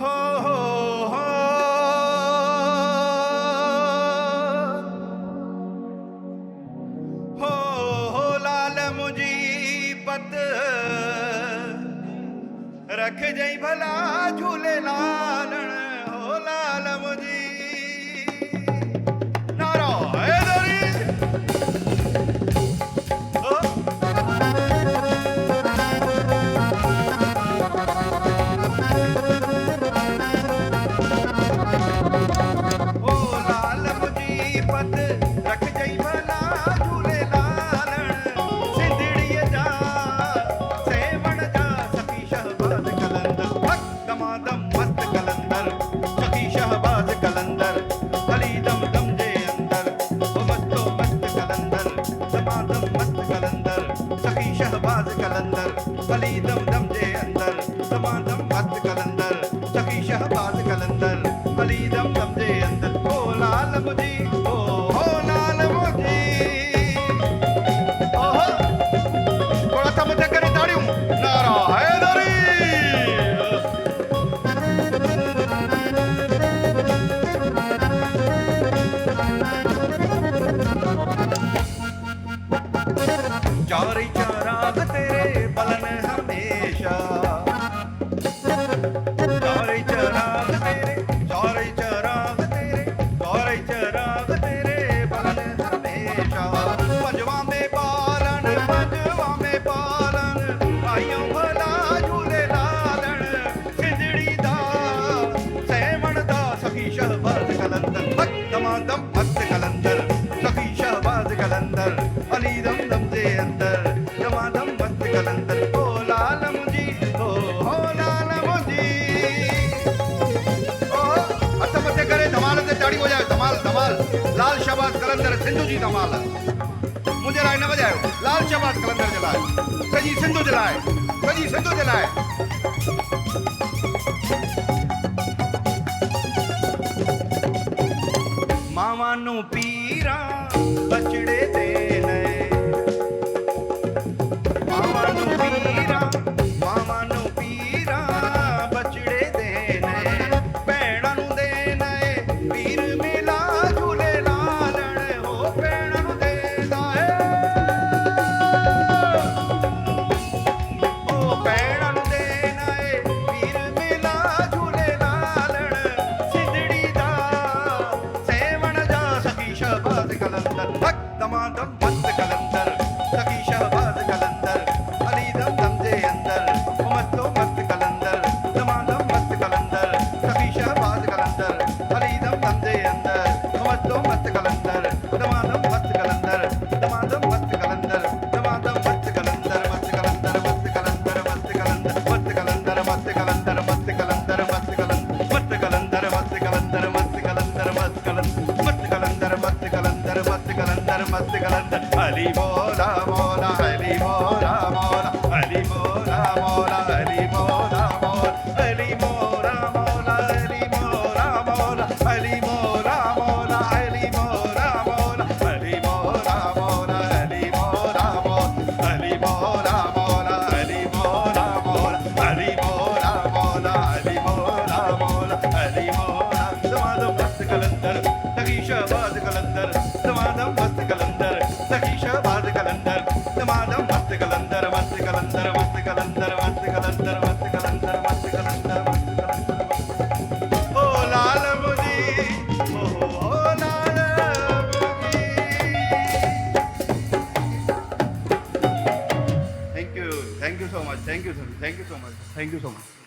हो हो हो हो हो लाल मुझी पत रख जई भला झूले लालण हो लाल मुझी नारो हैदरी हो ओ लाल मुझी पत रख जई भला झूले लालण सिंधड़ीअ जा सेवण जा सखी शहबाज कलंदर हक दमादम मस्त कलंदर सखी शहबाज कलंदर अली दम दम जे अंदर ओ मस्तो मस्त कलंदर दमादम मस्त कलंदर सखी शहबाज कलंदर अली दम दम जे अंदर दमादम मस्त कलंदर सखी शहबाज कलंदर अली दम दम जे अंदर ओ लाल मुझी ओ लाल मुझी ओहो थोड़ा सा मत करे ताड़ियों नारा हैदरी चारी चाराग तेरे बलन हमेशा चारे चराग तेरे चारे चराग तेरे चारे चराग तेरे बलन हमेशा पंजवा में पालन आइयों भला झूले लालण सिंधड़ी दा सेवण दा सखी शहबाज कलंदर हक दमादम मस्त कलंदर सखी शहबाज कलंदर अली दम दम दे अंदर दमादम मस्त कलंदर ओ लाल मुझी ओ लाल मुझी अच्छा मत करे धमाल से ताड़ी हो जाए धमाल धमाल लाल शहबाज कलंदर सिंधु जी धमाल मुझे राय न बजायो लाल शहबाज कलंदर जलाए कजी सिंधु जलाए मामा नु पीरा बचड़े दे नए मामा नु पीरा बचड़े दे नए भैणा नु दे नए पीर मिला झूले लालण हो भैणा नु दे नए ओ भैणा नु दे नए पीर मिला झूले लालण सिंधड़ी दा सेवण जा सखी शहबाज कलंदर हक दमादम मस्त कलंदर सखी शहबाज कलंदर अली दम दम दे अंदर मस्तो मस्त कलंदर दमादम मस्त कलंदर सखी शहबाज कलंदर अली दम दम दे अंदर मस्तो मस्त कलंदर दमादम मस्त कलंदर दमादम मस्त कलंदर दमादम मस्त कलंदर मस्त कलंदर मस्त कलंदर मस्त कलंदर मस्त कलंदर मस्त कलंदर मस्त कलंदर मस्त कलंदर मस्त कलंदर मस्त कलंदर मस्त कलंदर मस्त कलंदर मस्त कलंदर मस्त कलंदर मस्त कलंदर अली मौला मौला अली मौला मौला अली मौला मौला अली मौला मौला अली मौला मौला अली मौला मौला अली मौला मौला अली मौला मौला अली मौला मौला अली मौला मौला अली मौला मौला अली मौला मौला अली मौला मौला अली मौला मौला अली मौला दमादम मस्त कलंदर सखी शहबाज कलंदर दमादम मस्त कलंदर सखी शहबाज कलंदर दमादम मस्त कलंदर मस्त कलंदर मस्त कलंदर मस्त कलंदर मस्त कलंदर मस्त कलंदर मस्त कलंदर ओ लाल मुझी ओ लाल मुझी thank you so much thank you so much